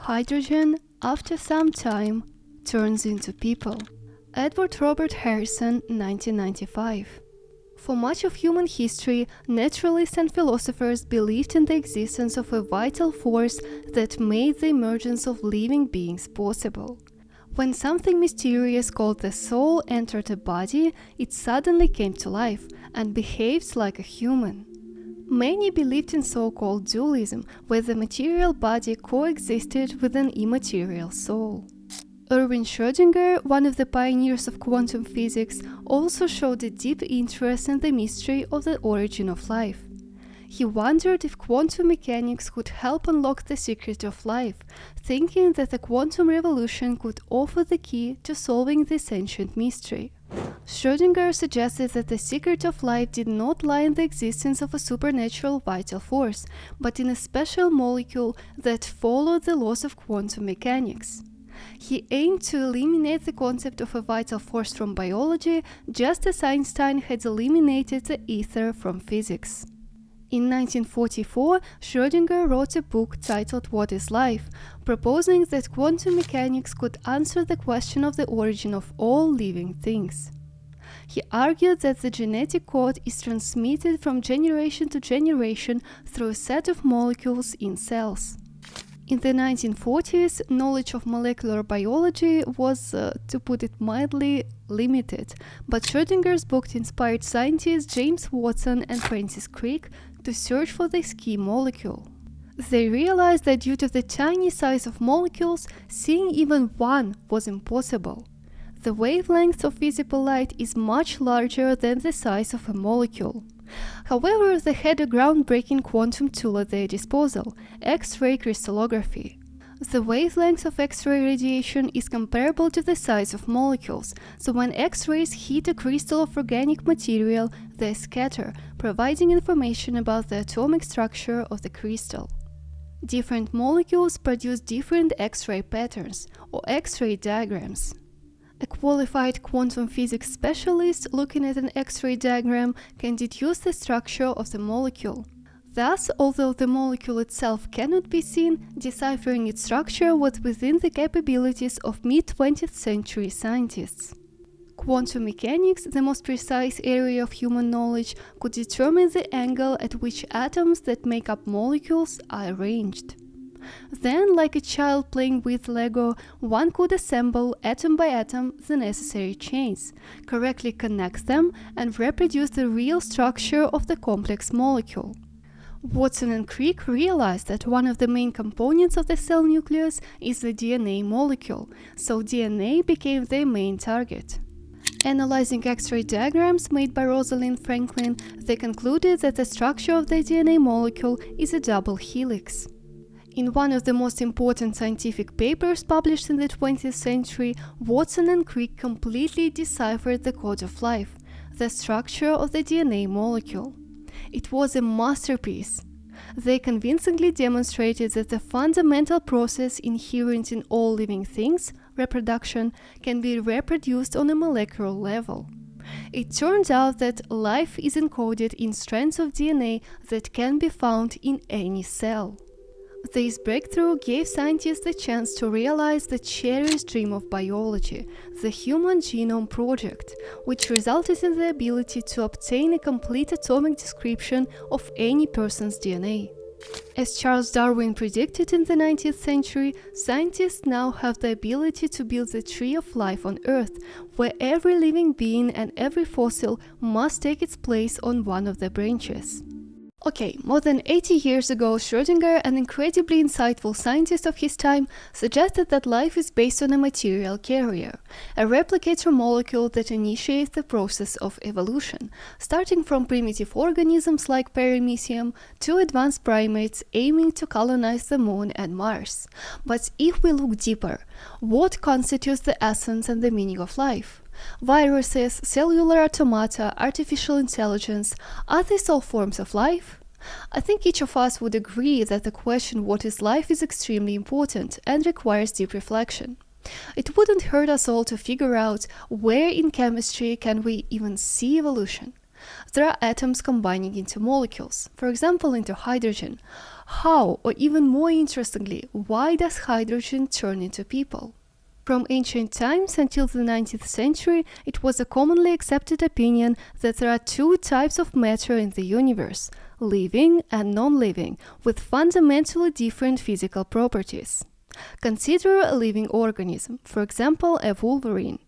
Hydrogen, after some time, turns into people. Edward Robert Harrison, 1995. For much of human history, naturalists and philosophers believed in the existence of a vital force that made the emergence of living beings possible. When something mysterious called the soul entered a body, it suddenly came to life and behaved like a human. Many believed in so-called dualism, where the material body coexisted with an immaterial soul. Erwin Schrödinger, one of the pioneers of quantum physics, also showed a deep interest in the mystery of the origin of life. He wondered if quantum mechanics could help unlock the secret of life, thinking that the quantum revolution could offer the key to solving this ancient mystery. Schrödinger suggested that the secret of life did not lie in the existence of a supernatural vital force, but in a special molecule that followed the laws of quantum mechanics. He aimed to eliminate the concept of a vital force from biology, just as Einstein had eliminated the ether from physics. In 1944, Schrödinger wrote a book titled What is Life?, proposing that quantum mechanics could answer the question of the origin of all living things. He argued that the genetic code is transmitted from generation to generation through a set of molecules in cells. In the 1940s, knowledge of molecular biology was, to put it mildly, limited, but Schrödinger's book inspired scientists James Watson and Francis Crick to search for this key molecule. They realized that due to the tiny size of molecules, seeing even one was impossible. The wavelength of visible light is much larger than the size of a molecule. However, they had a groundbreaking quantum tool at their disposal, X-ray crystallography. The wavelength of X-ray radiation is comparable to the size of molecules, so when X-rays hit a crystal of organic material, they scatter, providing information about the atomic structure of the crystal. Different molecules produce different X-ray patterns, or X-ray diagrams. A qualified quantum physics specialist looking at an X-ray diagram can deduce the structure of the molecule. Thus, although the molecule itself cannot be seen, deciphering its structure was within the capabilities of mid-20th century scientists. Quantum mechanics, the most precise area of human knowledge, could determine the angle at which atoms that make up molecules are arranged. Then, like a child playing with Lego, one could assemble atom by atom the necessary chains, correctly connect them, and reproduce the real structure of the complex molecule. Watson and Crick realized that one of the main components of the cell nucleus is the DNA molecule, so DNA became their main target. Analyzing X-ray diagrams made by Rosalind Franklin, they concluded that the structure of the DNA molecule is a double helix. In one of the most important scientific papers published in the 20th century, Watson and Crick completely deciphered the code of life, the structure of the DNA molecule. It was a masterpiece. They convincingly demonstrated that the fundamental process inherent in all living things, reproduction, can be reproduced on a molecular level. It turned out that life is encoded in strands of DNA that can be found in any cell. This breakthrough gave scientists the chance to realize the cherished dream of biology, the Human Genome Project, which resulted in the ability to obtain a complete atomic description of any person's DNA. As Charles Darwin predicted in the 19th century, scientists now have the ability to build the tree of life on Earth, where every living being and every fossil must take its place on one of the branches. Okay, more than 80 years ago, Schrödinger, an incredibly insightful scientist of his time, suggested that life is based on a material carrier, a replicator molecule that initiates the process of evolution, starting from primitive organisms like Paramecium to advanced primates aiming to colonize the Moon and Mars. But if we look deeper, what constitutes the essence and the meaning of life? Viruses, cellular automata, artificial intelligence, are these all forms of life? I think each of us would agree that the question what is life is extremely important and requires deep reflection. It wouldn't hurt us all to figure out where in chemistry can we even see evolution. There are atoms combining into molecules, for example into hydrogen. How, or even more interestingly, why does hydrogen turn into people? From ancient times until the 19th century, it was a commonly accepted opinion that there are two types of matter in the universe, living and non-living, with fundamentally different physical properties. Consider a living organism, for example a wolverine.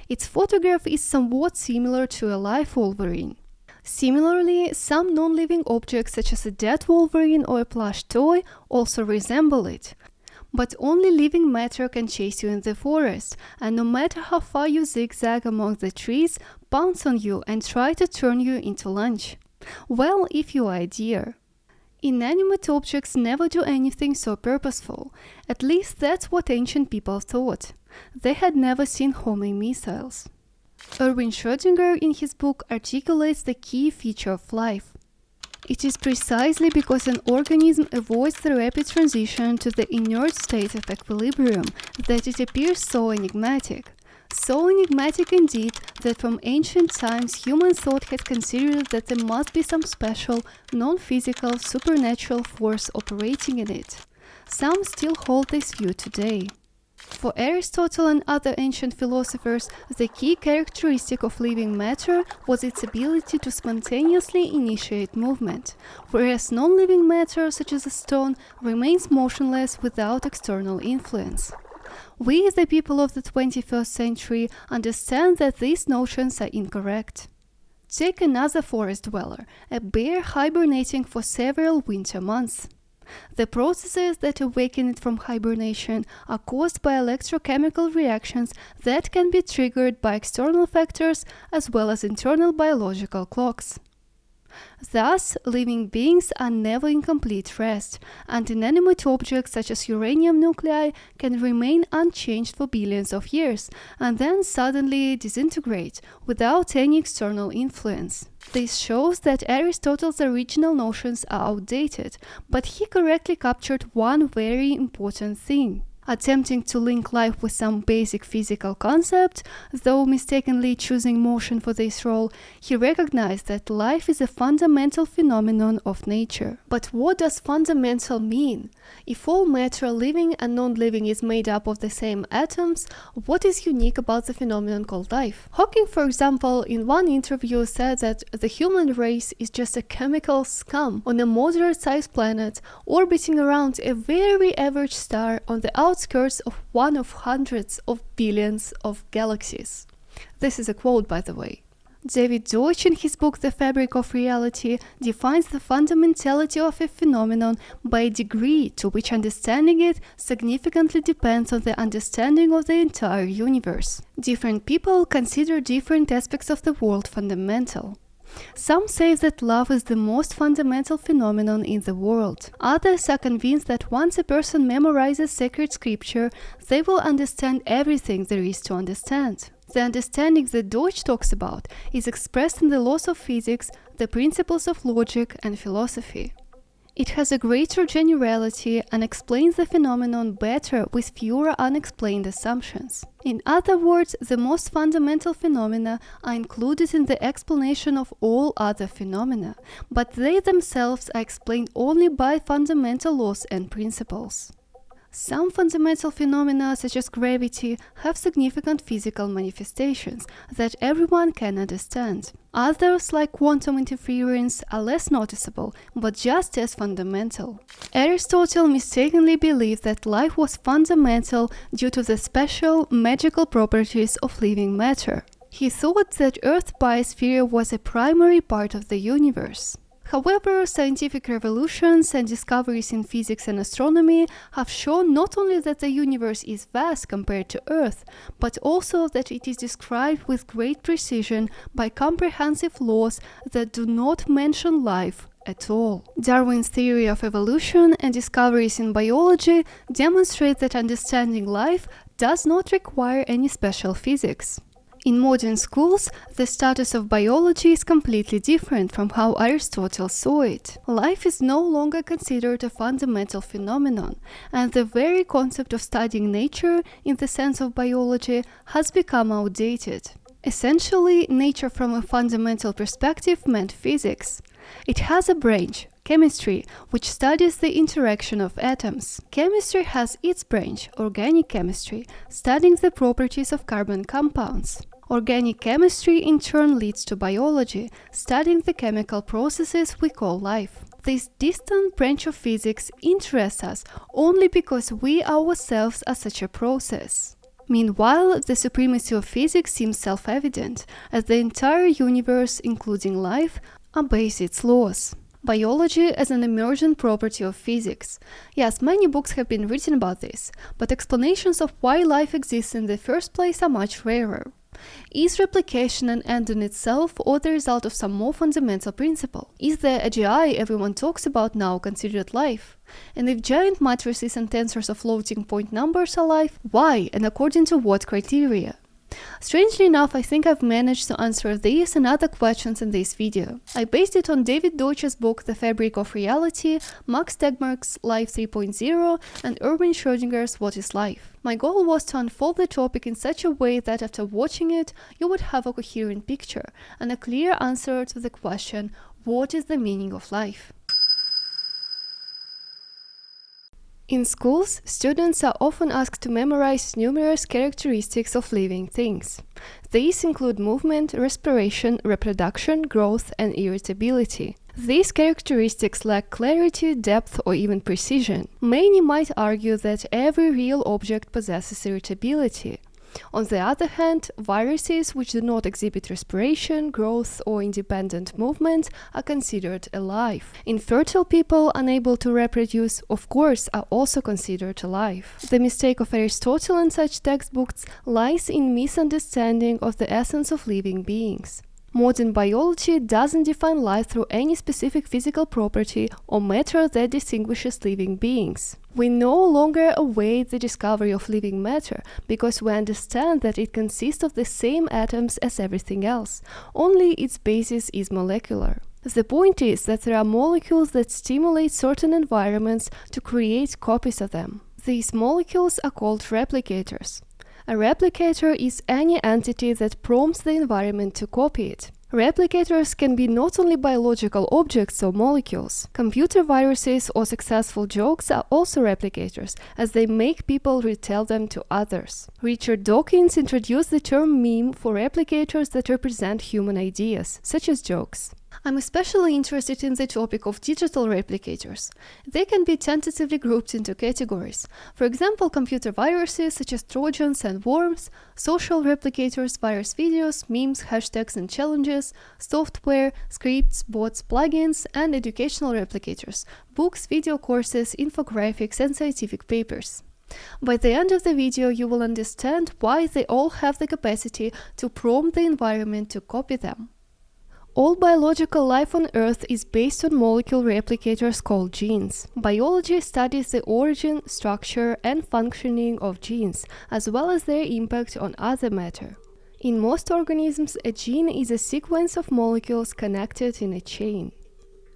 Its photograph is somewhat similar to a live wolverine. Similarly, some non-living objects such as a dead wolverine or a plush toy also resemble it. But only living matter can chase you in the forest, and no matter how far you zigzag among the trees, pounce on you and try to turn you into lunch. Well, if you are a deer. Inanimate objects never do anything so purposeful. At least that's what ancient people thought. They had never seen homing missiles. Erwin Schrödinger in his book articulates the key feature of life. It is precisely because an organism avoids the rapid transition to the inert state of equilibrium that it appears so enigmatic. So enigmatic indeed that from ancient times human thought had considered that there must be some special, non-physical, supernatural force operating in it. Some still hold this view today. For Aristotle and other ancient philosophers, the key characteristic of living matter was its ability to spontaneously initiate movement, whereas non-living matter, such as a stone, remains motionless without external influence. We, the people of the 21st century, understand that these notions are incorrect. Take another forest dweller, a bear hibernating for several winter months. The processes that awaken it from hibernation are caused by electrochemical reactions that can be triggered by external factors as well as internal biological clocks. Thus, living beings are never in complete rest, and inanimate objects such as uranium nuclei can remain unchanged for billions of years and then suddenly disintegrate without any external influence. This shows that Aristotle's original notions are outdated, but he correctly captured one very important thing. Attempting to link life with some basic physical concept, though mistakenly choosing motion for this role, he recognized that life is a fundamental phenomenon of nature. But what does fundamental mean? If all matter, living and non-living, is made up of the same atoms, what is unique about the phenomenon called life? Hawking, for example, in one interview said that the human race is just a chemical scum on a moderate-sized planet orbiting around a very average star on the outskirts of one of hundreds of billions of galaxies. This is a quote, by the way. David Deutsch, in his book The Fabric of Reality, defines the fundamentality of a phenomenon by a degree to which understanding it significantly depends on the understanding of the entire universe. Different people consider different aspects of the world fundamental. Some say that love is the most fundamental phenomenon in the world. Others are convinced that once a person memorizes sacred scripture, they will understand everything there is to understand. The understanding that Deutsch talks about is expressed in the laws of physics, the principles of logic and philosophy. It has a greater generality and explains the phenomenon better with fewer unexplained assumptions. In other words, the most fundamental phenomena are included in the explanation of all other phenomena, but they themselves are explained only by fundamental laws and principles. Some fundamental phenomena, such as gravity, have significant physical manifestations that everyone can understand. Others, like quantum interference, are less noticeable, but just as fundamental. Aristotle mistakenly believed that life was fundamental due to the special, magical properties of living matter. He thought that Earth's biosphere was a primary part of the universe. However, scientific revolutions and discoveries in physics and astronomy have shown not only that the universe is vast compared to Earth, but also that it is described with great precision by comprehensive laws that do not mention life at all. Darwin's theory of evolution and discoveries in biology demonstrate that understanding life does not require any special physics. In modern schools, the status of biology is completely different from how Aristotle saw it. Life is no longer considered a fundamental phenomenon, and the very concept of studying nature in the sense of biology has become outdated. Essentially, nature from a fundamental perspective meant physics. It has a branch, chemistry, which studies the interaction of atoms. Chemistry has its branch, organic chemistry, studying the properties of carbon compounds. Organic chemistry in turn leads to biology, studying the chemical processes we call life. This distant branch of physics interests us only because we ourselves are such a process. Meanwhile, the supremacy of physics seems self-evident, as the entire universe, including life, obeys its laws. Biology as an emergent property of physics. Yes, many books have been written about this, but explanations of why life exists in the first place are much rarer. Is replication an end in itself or the result of some more fundamental principle? Is the AGI everyone talks about now considered life? And if giant matrices and tensors of floating point numbers are life, why and according to what criteria? Strangely enough, I think I've managed to answer these and other questions in this video. I based it on David Deutsch's book The Fabric of Reality, Max Tegmark's Life 3.0, and Erwin Schrödinger's What is Life? My goal was to unfold the topic in such a way that after watching it, you would have a coherent picture and a clear answer to the question, what is the meaning of life? In schools, students are often asked to memorize numerous characteristics of living things. These include movement, respiration, reproduction, growth, and irritability. These characteristics lack clarity, depth, or even precision. Many might argue that every real object possesses irritability. On the other hand, viruses which do not exhibit respiration, growth, or independent movement are considered alive. Infertile people unable to reproduce, of course, are also considered alive. The mistake of Aristotle and such textbooks lies in misunderstanding of the essence of living beings. Modern biology doesn't define life through any specific physical property or matter that distinguishes living beings. We no longer await the discovery of living matter because we understand that it consists of the same atoms as everything else, only its basis is molecular. The point is that there are molecules that stimulate certain environments to create copies of them. These molecules are called replicators. A replicator is any entity that prompts the environment to copy it. Replicators can be not only biological objects or molecules. Computer viruses or successful jokes are also replicators, as they make people retell them to others. Richard Dawkins introduced the term meme for replicators that represent human ideas, such as jokes. I'm especially interested in the topic of digital replicators. They can be tentatively grouped into categories. For example, computer viruses such as Trojans and worms, social replicators, virus videos, memes, hashtags and challenges, software, scripts, bots, plugins, and educational replicators, books, video courses, infographics, and scientific papers. By the end of the video, you will understand why they all have the capacity to prompt the environment to copy them. All biological life on Earth is based on molecule replicators called genes. Biology studies the origin, structure, and functioning of genes, as well as their impact on other matter. In most organisms, a gene is a sequence of molecules connected in a chain.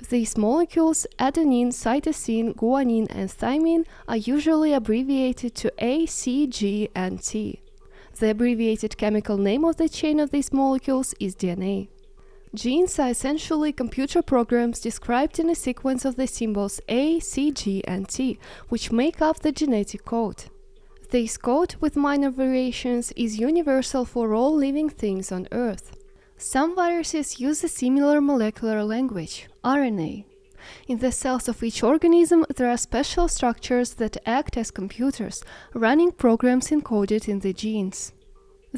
These molecules, adenine, cytosine, guanine, and thymine, are usually abbreviated to A, C, G, and T. The abbreviated chemical name of the chain of these molecules is DNA. Genes are essentially computer programs described in a sequence of the symbols A, C, G, and T, which make up the genetic code. This code, with minor variations, is universal for all living things on Earth. Some viruses use a similar molecular language, RNA. In the cells of each organism, there are special structures that act as computers, running programs encoded in the genes.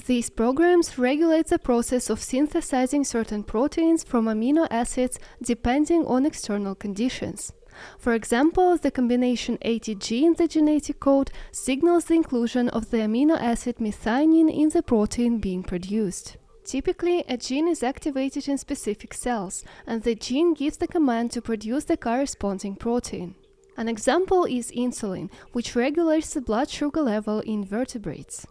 These programs regulate the process of synthesizing certain proteins from amino acids depending on external conditions. For example, the combination ATG in the genetic code signals the inclusion of the amino acid methionine in the protein being produced. Typically, a gene is activated in specific cells, and the gene gives the command to produce the corresponding protein. An example is insulin, which regulates the blood sugar level in vertebrates.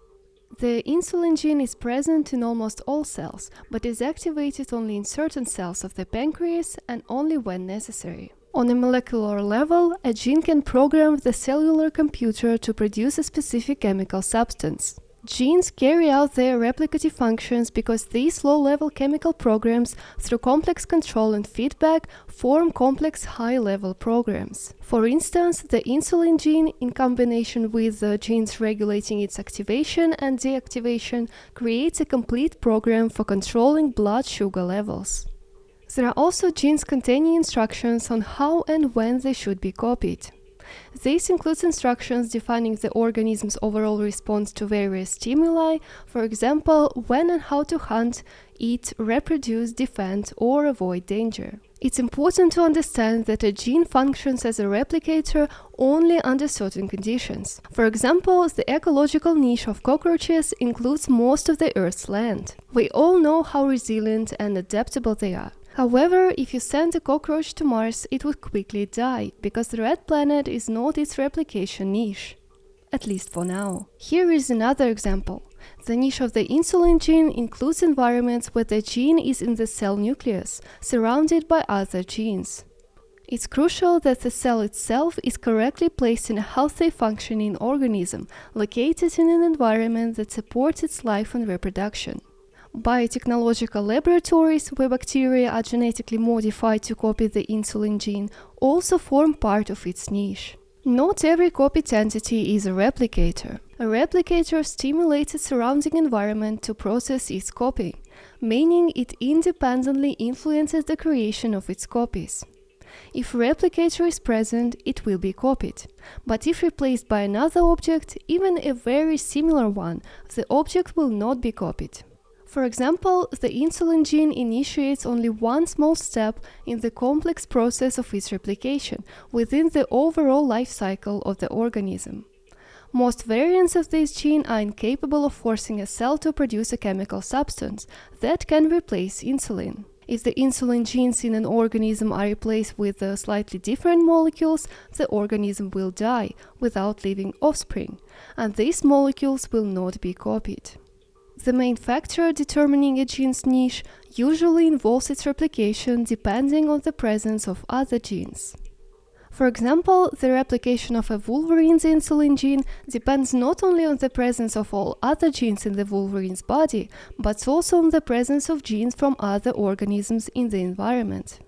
The insulin gene is present in almost all cells, but is activated only in certain cells of the pancreas and only when necessary. On a molecular level, a gene can program the cellular computer to produce a specific chemical substance. Genes carry out their replicative functions because these low-level chemical programs, through complex control and feedback, form complex high-level programs. For instance, the insulin gene, in combination with the genes regulating its activation and deactivation, creates a complete program for controlling blood sugar levels. There are also genes containing instructions on how and when they should be copied. This includes instructions defining the organism's overall response to various stimuli, for example, when and how to hunt, eat, reproduce, defend, or avoid danger. It's important to understand that a gene functions as a replicator only under certain conditions. For example, the ecological niche of cockroaches includes most of the Earth's land. We all know how resilient and adaptable they are. However, if you send a cockroach to Mars, it would quickly die, because the red planet is not its replication niche. At least for now. Here is another example. The niche of the insulin gene includes environments where the gene is in the cell nucleus, surrounded by other genes. It's crucial that the cell itself is correctly placed in a healthy functioning organism, located in an environment that supports its life and reproduction. Biotechnological laboratories, where bacteria are genetically modified to copy the insulin gene, also form part of its niche. Not every copied entity is a replicator. A replicator stimulates its surrounding environment to process its copy, meaning it independently influences the creation of its copies. If a replicator is present, it will be copied. But if replaced by another object, even a very similar one, the object will not be copied. For example, the insulin gene initiates only one small step in the complex process of its replication within the overall life cycle of the organism. Most variants of this gene are incapable of forcing a cell to produce a chemical substance that can replace insulin. If the insulin genes in an organism are replaced with slightly different molecules, the organism will die without leaving offspring, and these molecules will not be copied. The main factor determining a gene's niche usually involves its replication depending on the presence of other genes. For example, the replication of a wolverine's insulin gene depends not only on the presence of all other genes in the wolverine's body, but also on the presence of genes from other organisms in the environment.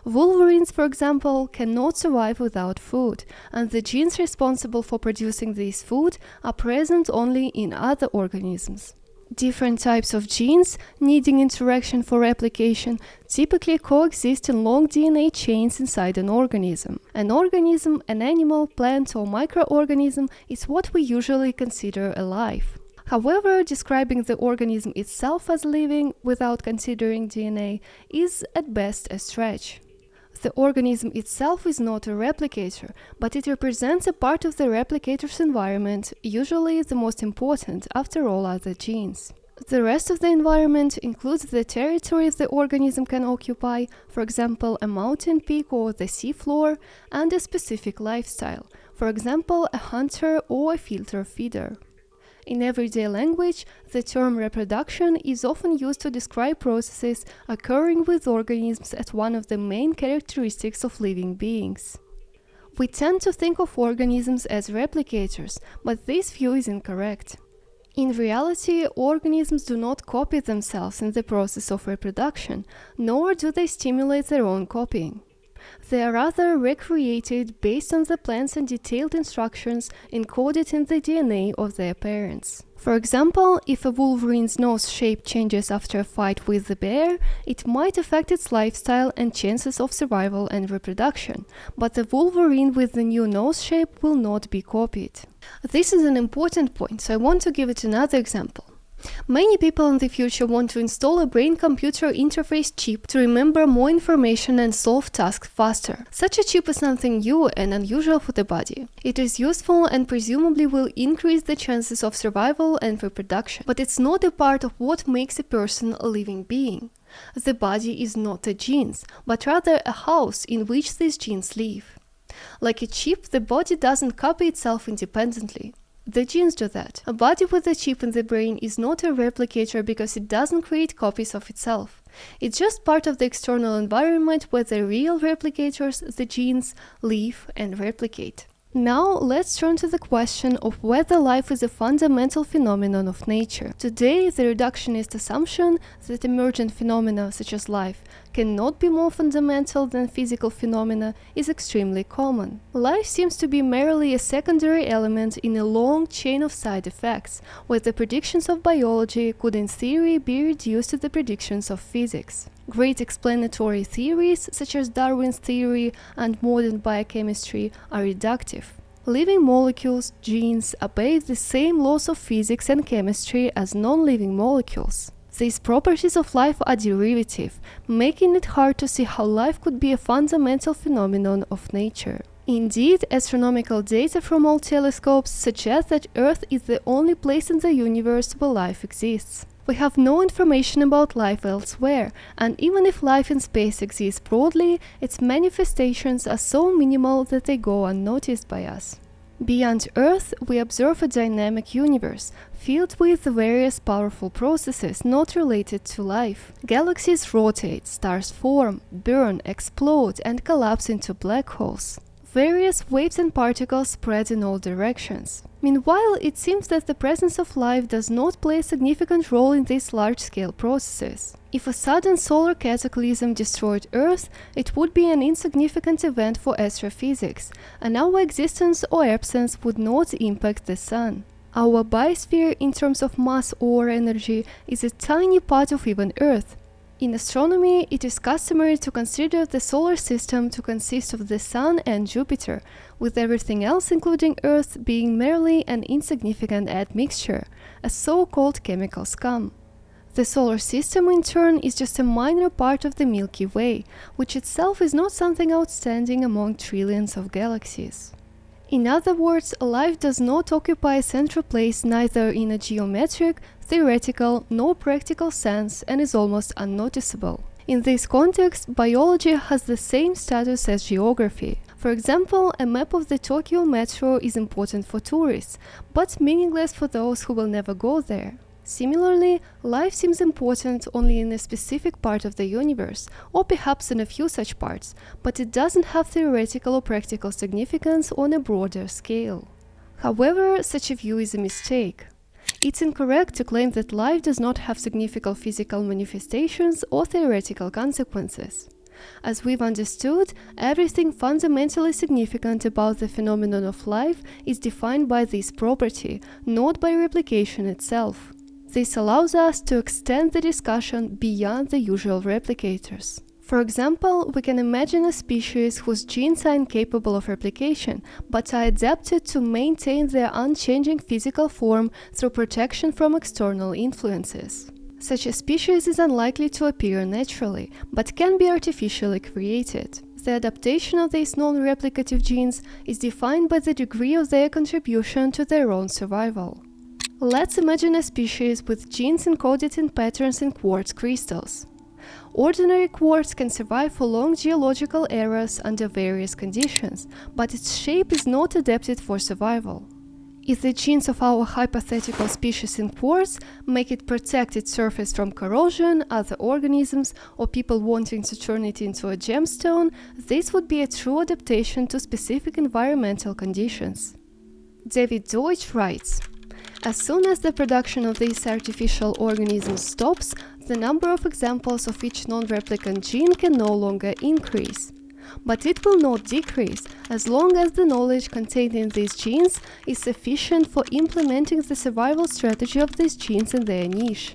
Wolverines, for example, cannot survive without food, and the genes responsible for producing this food are present only in other organisms. Different types of genes needing interaction for replication typically coexist in long DNA chains inside an organism. An organism, an animal, plant, or microorganism is what we usually consider alive. However, describing the organism itself as living without considering DNA is at best a stretch. The organism itself is not a replicator, but it represents a part of the replicator's environment, usually the most important after all other genes. The rest of the environment includes the territory the organism can occupy, for example, a mountain peak or the seafloor, and a specific lifestyle, for example, a hunter or a filter feeder. In everyday language, the term reproduction is often used to describe processes occurring with organisms as one of the main characteristics of living beings. We tend to think of organisms as replicators, but this view is incorrect. In reality, organisms do not copy themselves in the process of reproduction, nor do they stimulate their own copying. They are rather recreated based on the plans and detailed instructions encoded in the DNA of their parents. For example, if a wolverine's nose shape changes after a fight with the bear, it might affect its lifestyle and chances of survival and reproduction, but the wolverine with the new nose shape will not be copied. This is an important point, so I want to give it another example. Many people in the future want to install a brain-computer interface chip to remember more information and solve tasks faster. Such a chip is something new and unusual for the body. It is useful and presumably will increase the chances of survival and reproduction, but it's not a part of what makes a person a living being. The body is not the genes, but rather a house in which these genes live. Like a chip, the body doesn't copy itself independently. The genes do that. A body with a chip in the brain is not a replicator because it doesn't create copies of itself. It's just part of the external environment where the real replicators, the genes, live and replicate. Now, let's turn to the question of whether life is a fundamental phenomenon of nature. Today, the reductionist assumption that emergent phenomena such as life cannot be more fundamental than physical phenomena is extremely common. Life seems to be merely a secondary element in a long chain of side effects, where the predictions of biology could in theory be reduced to the predictions of physics. Great explanatory theories, such as Darwin's theory and modern biochemistry, are reductive. Living molecules, genes, obey the same laws of physics and chemistry as non-living molecules. These properties of life are derivative, making it hard to see how life could be a fundamental phenomenon of nature. Indeed, astronomical data from all telescopes suggest that Earth is the only place in the universe where life exists. We have no information about life elsewhere, and even if life in space exists broadly, its manifestations are so minimal that they go unnoticed by us. Beyond Earth, we observe a dynamic universe, filled with various powerful processes not related to life. Galaxies rotate, stars form, burn, explode, and collapse into black holes. Various waves and particles spread in all directions. Meanwhile, it seems that the presence of life does not play a significant role in these large-scale processes. If a sudden solar cataclysm destroyed Earth, it would be an insignificant event for astrophysics, and our existence or absence would not impact the Sun. Our biosphere, in terms of mass or energy, is a tiny part of even Earth. In astronomy, it is customary to consider the solar system to consist of the Sun and Jupiter, with everything else, including Earth, being merely an insignificant admixture, a so-called chemical scum. The solar system, in turn, is just a minor part of the Milky Way, which itself is not something outstanding among trillions of galaxies. In other words, life does not occupy a central place neither in a geometric, theoretical, nor practical sense and is almost unnoticeable. In this context, biology has the same status as geography. For example, a map of the Tokyo metro is important for tourists, but meaningless for those who will never go there. Similarly, life seems important only in a specific part of the universe, or perhaps in a few such parts, but it doesn't have theoretical or practical significance on a broader scale. However, such a view is a mistake. It's incorrect to claim that life does not have significant physical manifestations or theoretical consequences. As we've understood, everything fundamentally significant about the phenomenon of life is defined by this property, not by replication itself. This allows us to extend the discussion beyond the usual replicators. For example, we can imagine a species whose genes are incapable of replication, but are adapted to maintain their unchanging physical form through protection from external influences. Such a species is unlikely to appear naturally, but can be artificially created. The adaptation of these non-replicative genes is defined by the degree of their contribution to their own survival. Let's imagine a species with genes encoded in patterns in quartz crystals. Ordinary quartz can survive for long geological eras under various conditions, but its shape is not adapted for survival. If the genes of our hypothetical species in quartz make it protect its surface from corrosion, other organisms, or people wanting to turn it into a gemstone, this would be a true adaptation to specific environmental conditions. David Deutsch writes, "As soon as the production of these artificial organisms stops, the number of examples of each non-replicant gene can no longer increase. But it will not decrease as long as the knowledge contained in these genes is sufficient for implementing the survival strategy of these genes in their niche.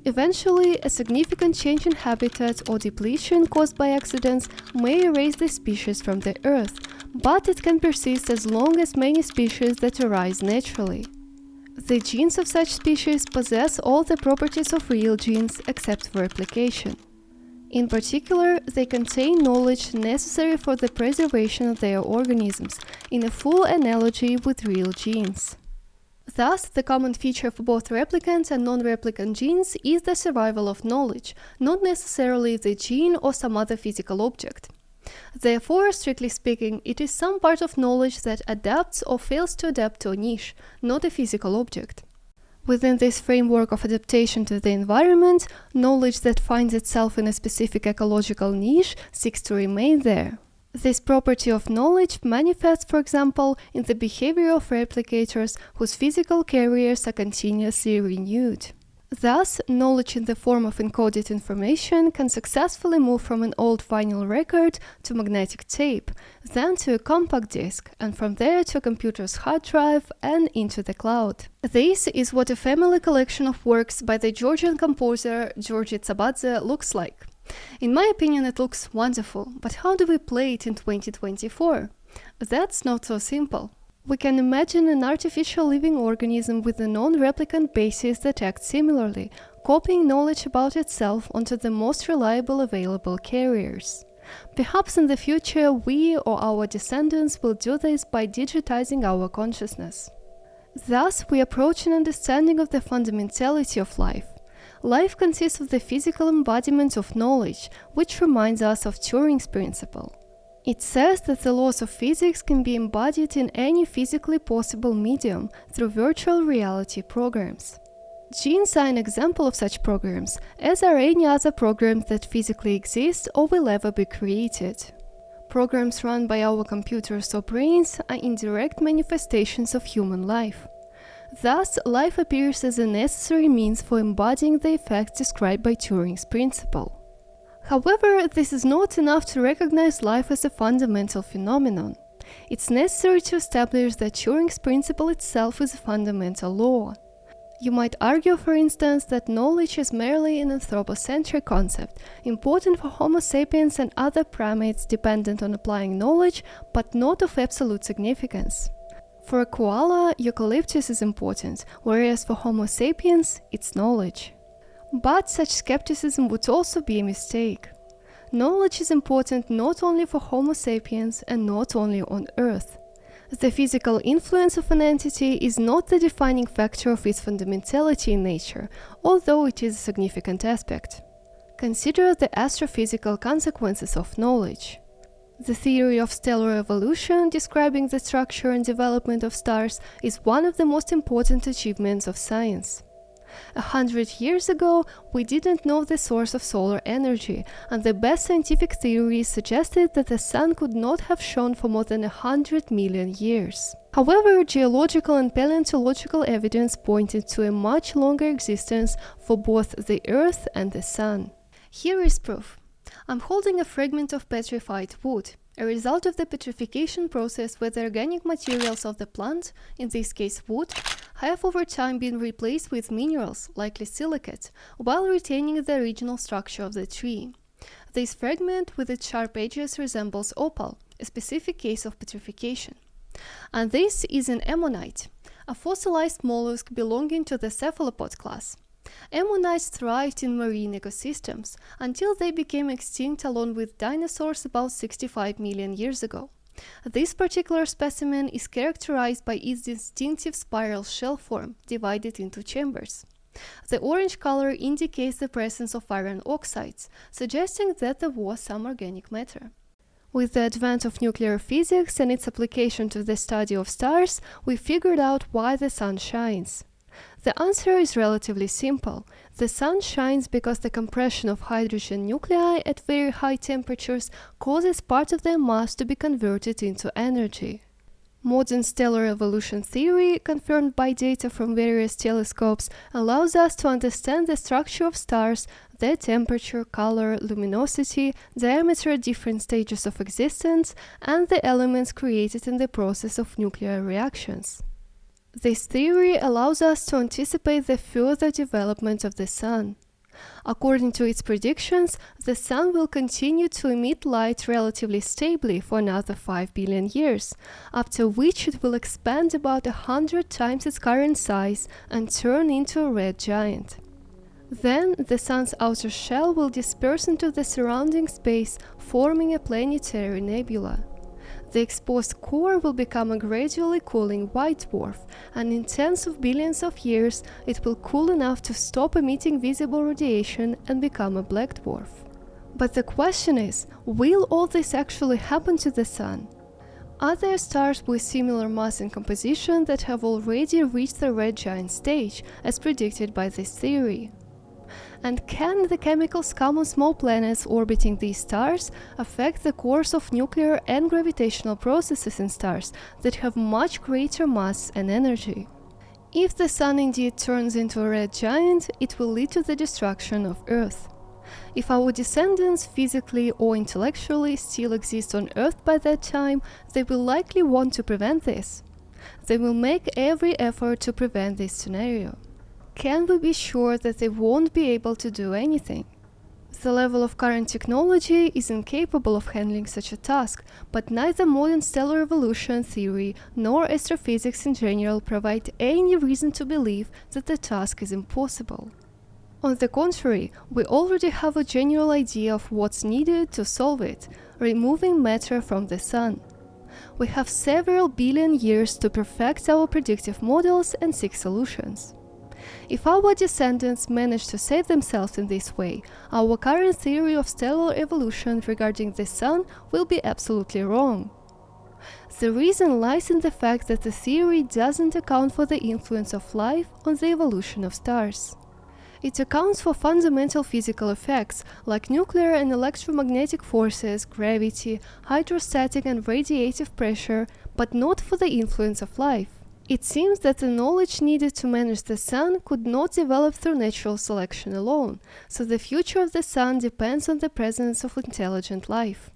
Eventually, a significant change in habitat or depletion caused by accidents may erase the species from the Earth, but it can persist as long as many species that arise naturally. The genes of such species possess all the properties of real genes except for replication. In particular, they contain knowledge necessary for the preservation of their organisms, in a full analogy with real genes. Thus, the common feature for both replicant and non-replicant genes is the survival of knowledge, not necessarily the gene or some other physical object. Therefore, strictly speaking, it is some part of knowledge that adapts or fails to adapt to a niche, not a physical object. Within this framework of adaptation to the environment, knowledge that finds itself in a specific ecological niche seeks to remain there. This property of knowledge manifests, for example, in the behavior of replicators whose physical carriers are continuously renewed. Thus, knowledge in the form of encoded information can successfully move from an old vinyl record to magnetic tape, then to a compact disc, and from there to a computer's hard drive and into the cloud. This is what a family collection of works by the Georgian composer Georgi Tsabadze looks like. In my opinion, it looks wonderful, but how do we play it in 2024? That's not so simple. We can imagine an artificial living organism with a non-replicant basis that acts similarly, copying knowledge about itself onto the most reliable available carriers. Perhaps in the future, we or our descendants will do this by digitizing our consciousness. Thus, we approach an understanding of the fundamentality of life. Life consists of the physical embodiment of knowledge, which reminds us of Turing's principle. It says that the laws of physics can be embodied in any physically possible medium through virtual reality programs. Genes are an example of such programs, as are any other programs that physically exist or will ever be created. Programs run by our computers or brains are indirect manifestations of human life. Thus, life appears as a necessary means for embodying the effects described by Turing's principle. However, this is not enough to recognize life as a fundamental phenomenon. It's necessary to establish that Turing's principle itself is a fundamental law. You might argue, for instance, that knowledge is merely an anthropocentric concept, important for Homo sapiens and other primates dependent on applying knowledge, but not of absolute significance. For a koala, eucalyptus is important, whereas for Homo sapiens, it's knowledge. But such skepticism would also be a mistake. Knowledge is important not only for Homo sapiens and not only on Earth. The physical influence of an entity is not the defining factor of its fundamentality in nature, although it is a significant aspect. Consider the astrophysical consequences of knowledge. The theory of stellar evolution, describing the structure and development of stars, is one of the most important achievements of science. 100 years ago, we didn't know the source of solar energy, and the best scientific theories suggested that the sun could not have shone for more than 100 million years. However, geological and paleontological evidence pointed to a much longer existence for both the Earth and the sun. Here is proof. I'm holding a fragment of petrified wood, a result of the petrification process where the organic materials of the plant, in this case wood, have over time been replaced with minerals, likely silicate, while retaining the original structure of the tree. This fragment with its sharp edges resembles opal, a specific case of petrification. And this is an ammonite, a fossilized mollusk belonging to the cephalopod class. Ammonites thrived in marine ecosystems until they became extinct along with dinosaurs about 65 million years ago. This particular specimen is characterized by its distinctive spiral shell form, divided into chambers. The orange color indicates the presence of iron oxides, suggesting that there was some organic matter. With the advent of nuclear physics and its application to the study of stars, we figured out why the sun shines. The answer is relatively simple. The sun shines because the compression of hydrogen nuclei at very high temperatures causes part of their mass to be converted into energy. Modern stellar evolution theory, confirmed by data from various telescopes, allows us to understand the structure of stars, their temperature, color, luminosity, diameter at different stages of existence, and the elements created in the process of nuclear reactions. This theory allows us to anticipate the further development of the sun. According to its predictions, the sun will continue to emit light relatively stably for another 5 billion years, after which it will expand about 100 times its current size and turn into a red giant. Then, the sun's outer shell will disperse into the surrounding space, forming a planetary nebula. The exposed core will become a gradually cooling white dwarf, and in tens of billions of years it will cool enough to stop emitting visible radiation and become a black dwarf. But the question is, will all this actually happen to the sun? Are there stars with similar mass and composition that have already reached the red giant stage, as predicted by this theory? And can the chemicals come on small planets orbiting these stars affect the course of nuclear and gravitational processes in stars that have much greater mass and energy? If the Sun indeed turns into a red giant, it will lead to the destruction of Earth. If our descendants physically or intellectually still exist on Earth by that time, they will likely want to prevent this. They will make every effort to prevent this scenario. Can we be sure that they won't be able to do anything? The level of current technology is incapable of handling such a task, but neither modern stellar evolution theory nor astrophysics in general provide any reason to believe that the task is impossible. On the contrary, we already have a general idea of what's needed to solve it: removing matter from the Sun. We have several billion years to perfect our predictive models and seek solutions. If our descendants manage to save themselves in this way, our current theory of stellar evolution regarding the Sun will be absolutely wrong. The reason lies in the fact that the theory doesn't account for the influence of life on the evolution of stars. It accounts for fundamental physical effects like nuclear and electromagnetic forces, gravity, hydrostatic and radiative pressure, but not for the influence of life. It seems that the knowledge needed to manage the Sun could not develop through natural selection alone, so the future of the Sun depends on the presence of intelligent life.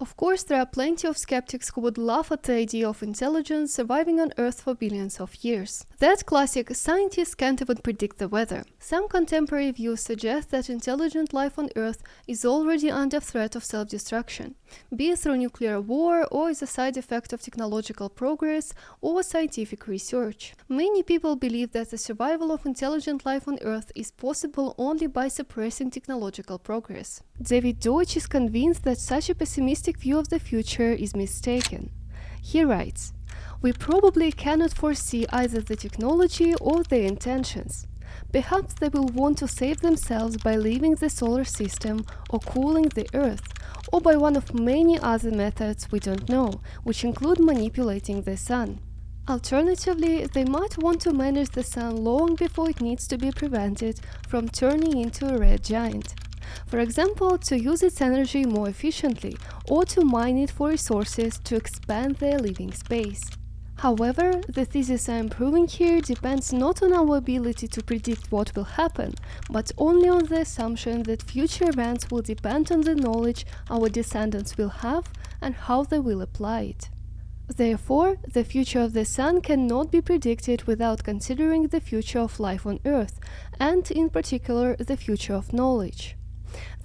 Of course, there are plenty of skeptics who would laugh at the idea of intelligence surviving on Earth for billions of years. That classic "scientists can't even predict the weather." Some contemporary views suggest that intelligent life on Earth is already under threat of self-destruction, be it through nuclear war or as a side effect of technological progress or scientific research. Many people believe that the survival of intelligent life on Earth is possible only by suppressing technological progress. David Deutsch is convinced that such a pessimistic view of the future is mistaken. He writes, "We probably cannot foresee either the technology or their intentions. Perhaps they will want to save themselves by leaving the solar system or cooling the Earth, or by one of many other methods we don't know, which include manipulating the Sun. Alternatively, they might want to manage the Sun long before it needs to be prevented from turning into a red giant. For example, to use its energy more efficiently, or to mine it for resources to expand their living space." However, the thesis I am proving here depends not on our ability to predict what will happen, but only on the assumption that future events will depend on the knowledge our descendants will have and how they will apply it. Therefore, the future of the Sun cannot be predicted without considering the future of life on Earth, and in particular the future of knowledge.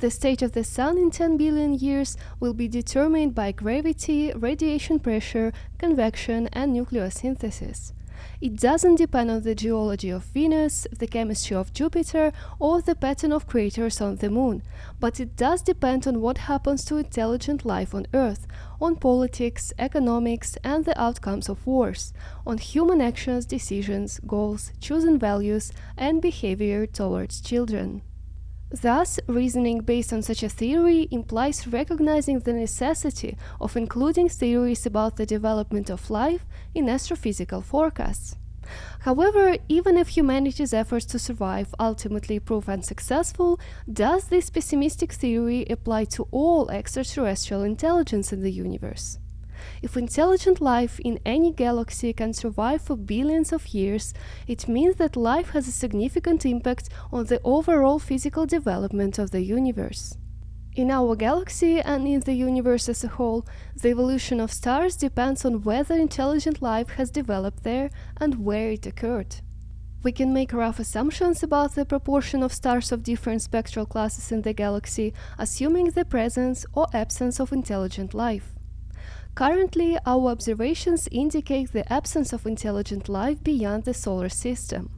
The state of the Sun in 10 billion years will be determined by gravity, radiation pressure, convection, and nucleosynthesis. It doesn't depend on the geology of Venus, the chemistry of Jupiter, or the pattern of craters on the Moon, but it does depend on what happens to intelligent life on Earth, on politics, economics, and the outcomes of wars, on human actions, decisions, goals, chosen values, and behavior towards children. Thus, reasoning based on such a theory implies recognizing the necessity of including theories about the development of life in astrophysical forecasts. However, even if humanity's efforts to survive ultimately prove unsuccessful, does this pessimistic theory apply to all extraterrestrial intelligence in the universe? If intelligent life in any galaxy can survive for billions of years, it means that life has a significant impact on the overall physical development of the universe. In our galaxy and in the universe as a whole, the evolution of stars depends on whether intelligent life has developed there and where it occurred. We can make rough assumptions about the proportion of stars of different spectral classes in the galaxy, assuming the presence or absence of intelligent life. Currently, our observations indicate the absence of intelligent life beyond the solar system.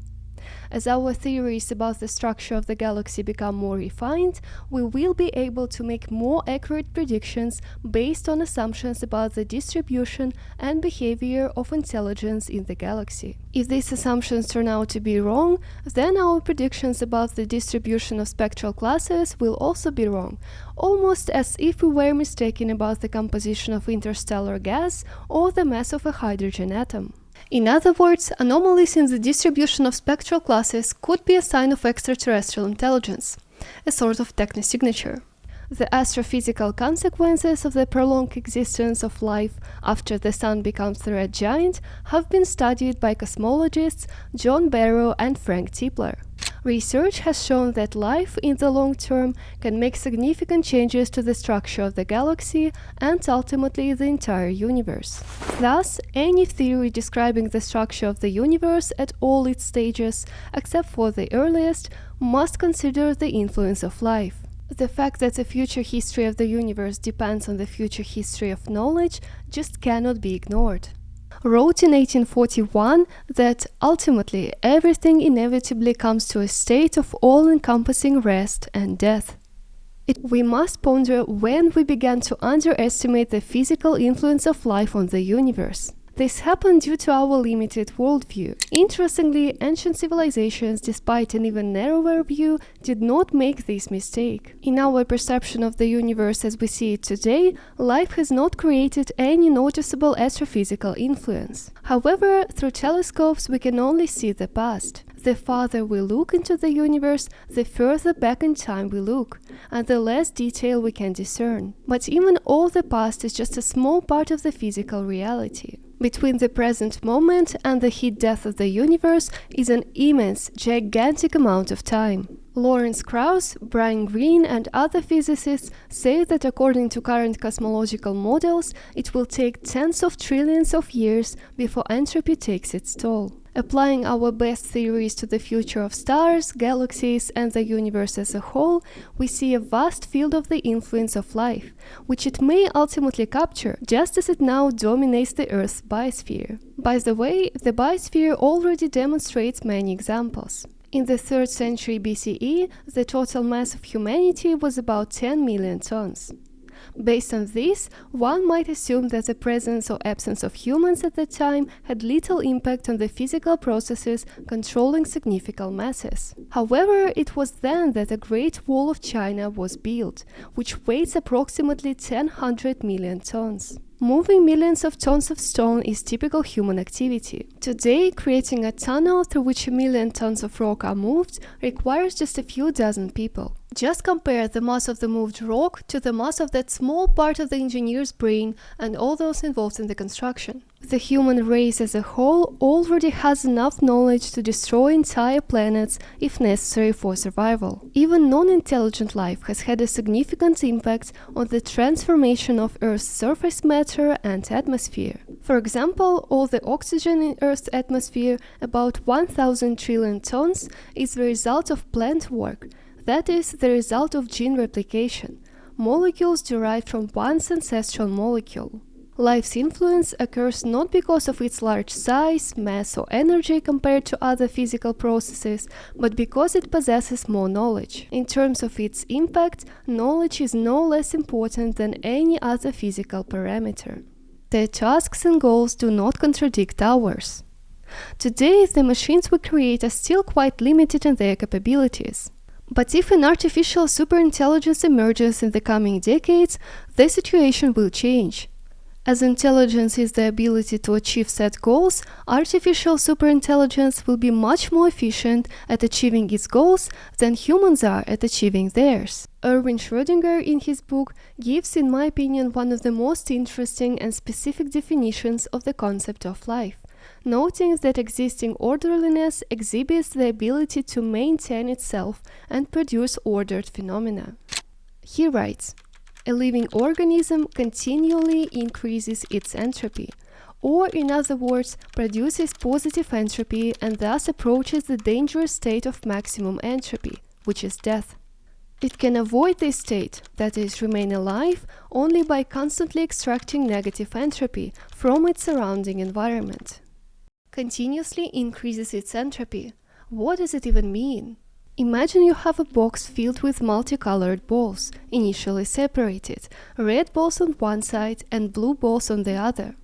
As our theories about the structure of the galaxy become more refined, we will be able to make more accurate predictions based on assumptions about the distribution and behavior of intelligence in the galaxy. If these assumptions turn out to be wrong, then our predictions about the distribution of spectral classes will also be wrong, almost as if we were mistaken about the composition of interstellar gas or the mass of a hydrogen atom. In other words, anomalies in the distribution of spectral classes could be a sign of extraterrestrial intelligence, a sort of technosignature. The astrophysical consequences of the prolonged existence of life after the Sun becomes the red giant have been studied by cosmologists John Barrow and Frank Tipler. Research has shown that life in the long term can make significant changes to the structure of the galaxy and ultimately the entire universe. Thus, any theory describing the structure of the universe at all its stages, except for the earliest, must consider the influence of life. The fact that the future history of the universe depends on the future history of knowledge just cannot be ignored. Wrote in 1841 that ultimately everything inevitably comes to a state of all-encompassing rest and death. We must ponder when we began to underestimate the physical influence of life on the universe. This happened due to our limited worldview. Interestingly, ancient civilizations, despite an even narrower view, did not make this mistake. In our perception of the universe as we see it today, life has not created any noticeable astrophysical influence. However, through telescopes we can only see the past. The farther we look into the universe, the further back in time we look, and the less detail we can discern. But even all the past is just a small part of the physical reality. Between the present moment and the heat death of the universe is an immense, gigantic amount of time. Lawrence Krauss, Brian Greene, and other physicists say that according to current cosmological models, it will take tens of trillions of years before entropy takes its toll. Applying our best theories to the future of stars, galaxies, and the universe as a whole, we see a vast field of the influence of life, which it may ultimately capture, just as it now dominates the Earth's biosphere. By the way, the biosphere already demonstrates many examples. In the 3rd century BCE, the total mass of humanity was about 10 million tons. Based on this, one might assume that the presence or absence of humans at the time had little impact on the physical processes controlling significant masses. However, it was then that the Great Wall of China was built, which weighs approximately 100 million tons. Moving millions of tons of stone is typical human activity. Today, creating a tunnel through which 1 million tons of rock are moved requires just a few dozen people. Just compare the mass of the moved rock to the mass of that small part of the engineer's brain and all those involved in the construction. The human race as a whole already has enough knowledge to destroy entire planets if necessary for survival. Even non-intelligent life has had a significant impact on the transformation of Earth's surface matter and atmosphere. For example, all the oxygen in Earth's atmosphere, about 1,000 trillion tons, is the result of plant work. That is, the result of gene replication, molecules derived from one's ancestral molecule. Life's influence occurs not because of its large size, mass, or energy compared to other physical processes, but because it possesses more knowledge. In terms of its impact, knowledge is no less important than any other physical parameter. Their tasks and goals do not contradict ours. Today, the machines we create are still quite limited in their capabilities. But if an artificial superintelligence emerges in the coming decades, the situation will change. As intelligence is the ability to achieve set goals, artificial superintelligence will be much more efficient at achieving its goals than humans are at achieving theirs. Erwin Schrödinger, in his book, gives, in my opinion, one of the most interesting and specific definitions of the concept of life, noting that existing orderliness exhibits the ability to maintain itself and produce ordered phenomena. He writes, "A living organism continually increases its entropy, or in other words, produces positive entropy and thus approaches the dangerous state of maximum entropy, which is death. It can avoid this state, that is, remain alive, only by constantly extracting negative entropy from its surrounding environment." Continuously increases its entropy. What does it even mean? Imagine you have a box filled with multicolored balls, initially separated, red balls on one side and blue balls on the other.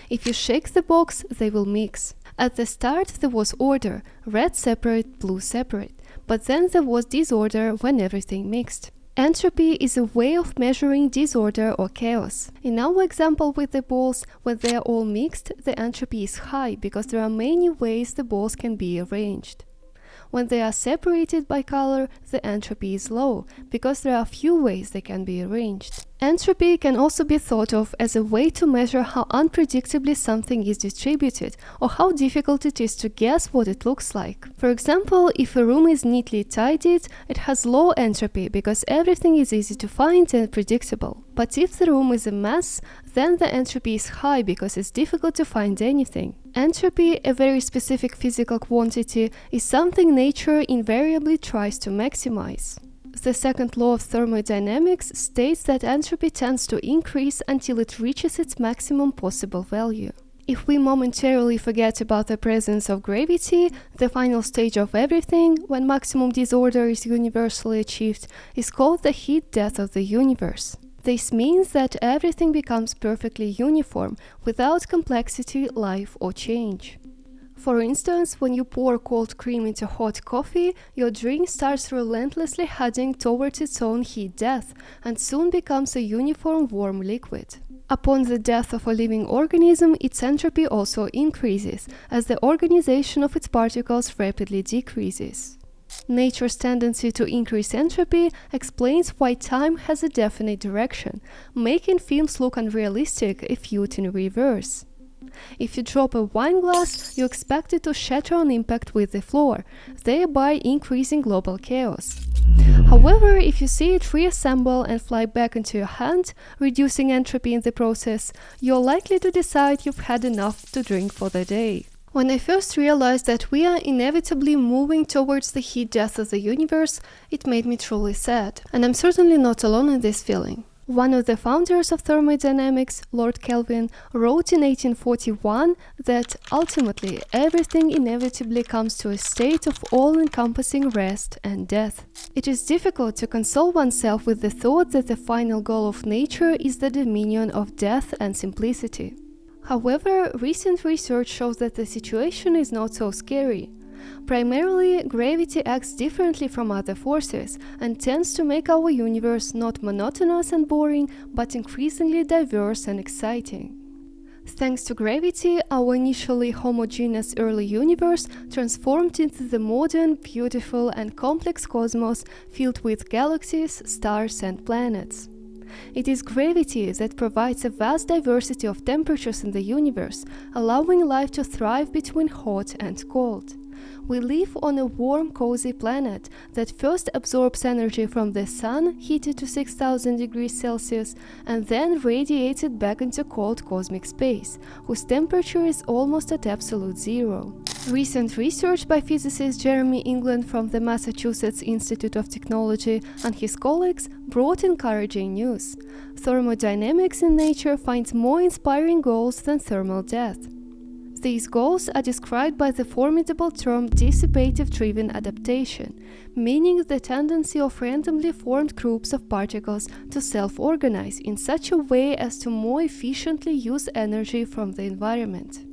If you shake the box, they will mix. At the start there was order, red separate, blue separate, but then there was disorder when everything mixed. Entropy is a way of measuring disorder or chaos. In our example with the balls, when they are all mixed, the entropy is high because there are many ways the balls can be arranged. When they are separated by color, the entropy is low because there are few ways they can be arranged. Entropy can also be thought of as a way to measure how unpredictably something is distributed or how difficult it is to guess what it looks like. For example, if a room is neatly tidied, it has low entropy because everything is easy to find and predictable. But if the room is a mess, then the entropy is high because it's difficult to find anything. Entropy, a very specific physical quantity, is something nature invariably tries to maximize. The second law of thermodynamics states that entropy tends to increase until it reaches its maximum possible value. If we momentarily forget about the presence of gravity, the final stage of everything, when maximum disorder is universally achieved, is called the heat death of the universe. This means that everything becomes perfectly uniform, without complexity, life, or change. For instance, when you pour cold cream into hot coffee, your drink starts relentlessly heading towards its own heat death and soon becomes a uniform warm liquid. Upon the death of a living organism, its entropy also increases, as the organization of its particles rapidly decreases. Nature's tendency to increase entropy explains why time has a definite direction, making films look unrealistic if viewed in reverse. If you drop a wine glass, you expect it to shatter on impact with the floor, thereby increasing global chaos. However, if you see it reassemble and fly back into your hand, reducing entropy in the process, you're likely to decide you've had enough to drink for the day. When I first realized that we are inevitably moving towards the heat death of the universe, it made me truly sad, and I'm certainly not alone in this feeling. One of the founders of thermodynamics, Lord Kelvin, wrote in 1841 that ultimately everything inevitably comes to a state of all-encompassing rest and death. It is difficult to console oneself with the thought that the final goal of nature is the dominion of death and simplicity. However, recent research shows that the situation is not so scary. Primarily, gravity acts differently from other forces and tends to make our universe not monotonous and boring, but increasingly diverse and exciting. Thanks to gravity, our initially homogeneous early universe transformed into the modern, beautiful, and complex cosmos filled with galaxies, stars, and planets. It is gravity that provides a vast diversity of temperatures in the universe, allowing life to thrive between hot and cold. We live on a warm, cozy planet that first absorbs energy from the sun, heated to 6,000 degrees Celsius, and then radiated back into cold cosmic space, whose temperature is almost at absolute zero. Recent research by physicist Jeremy England from the Massachusetts Institute of Technology and his colleagues brought encouraging news. Thermodynamics in nature finds more inspiring goals than thermal death. These goals are described by the formidable term dissipative-driven adaptation, meaning the tendency of randomly formed groups of particles to self-organize in such a way as to more efficiently use energy from the environment.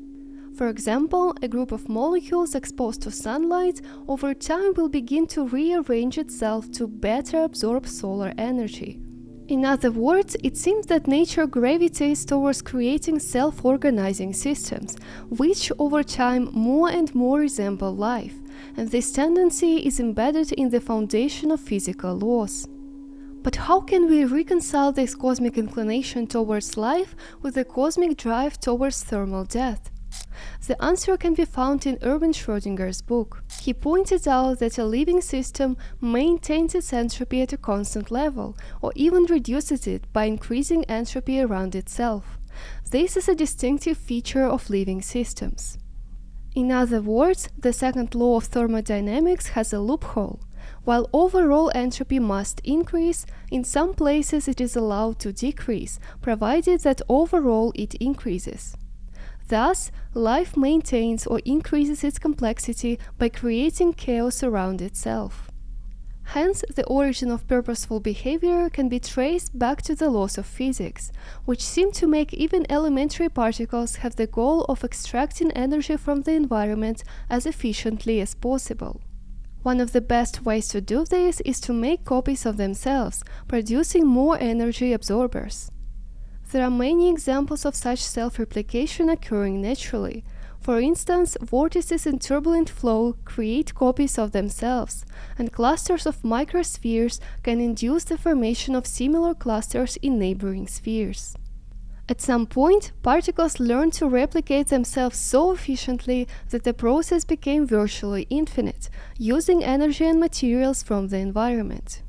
For example, a group of molecules exposed to sunlight over time will begin to rearrange itself to better absorb solar energy. In other words, it seems that nature gravitates towards creating self-organizing systems, which over time more and more resemble life, and this tendency is embedded in the foundation of physical laws. But how can we reconcile this cosmic inclination towards life with the cosmic drive towards thermal death? The answer can be found in Erwin Schrödinger's book. He pointed out that a living system maintains its entropy at a constant level, or even reduces it by increasing entropy around itself. This is a distinctive feature of living systems. In other words, the second law of thermodynamics has a loophole. While overall entropy must increase, in some places it is allowed to decrease, provided that overall it increases. Thus, life maintains or increases its complexity by creating chaos around itself. Hence, the origin of purposeful behavior can be traced back to the laws of physics, which seem to make even elementary particles have the goal of extracting energy from the environment as efficiently as possible. One of the best ways to do this is to make copies of themselves, producing more energy absorbers. There are many examples of such self-replication occurring naturally. For instance, vortices in turbulent flow create copies of themselves, and clusters of microspheres can induce the formation of similar clusters in neighboring spheres. At some point, particles learned to replicate themselves so efficiently that the process became virtually infinite, using energy and materials from the environment.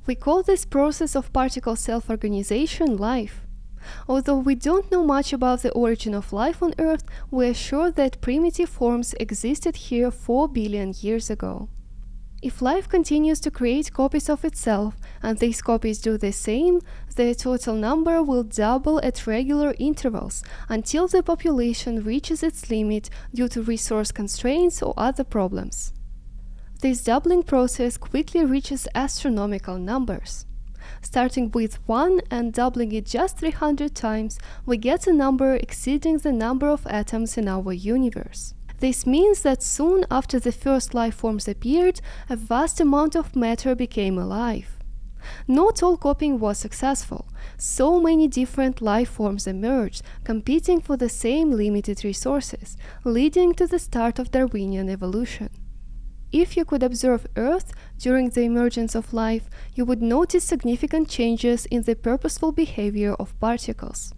We call this process of particle self-organization life. Although we don't know much about the origin of life on Earth, we are sure that primitive forms existed here 4 billion years ago. If life continues to create copies of itself, and these copies do the same, the total number will double at regular intervals until the population reaches its limit due to resource constraints or other problems. This doubling process quickly reaches astronomical numbers. Starting with 1 and doubling it just 300 times, we get a number exceeding the number of atoms in our universe. This means that soon after the first life forms appeared, a vast amount of matter became alive. Not all copying was successful. So many different life forms emerged, competing for the same limited resources, leading to the start of Darwinian evolution. If you could observe Earth during the emergence of life, you would notice significant changes in the purposeful behavior of particles.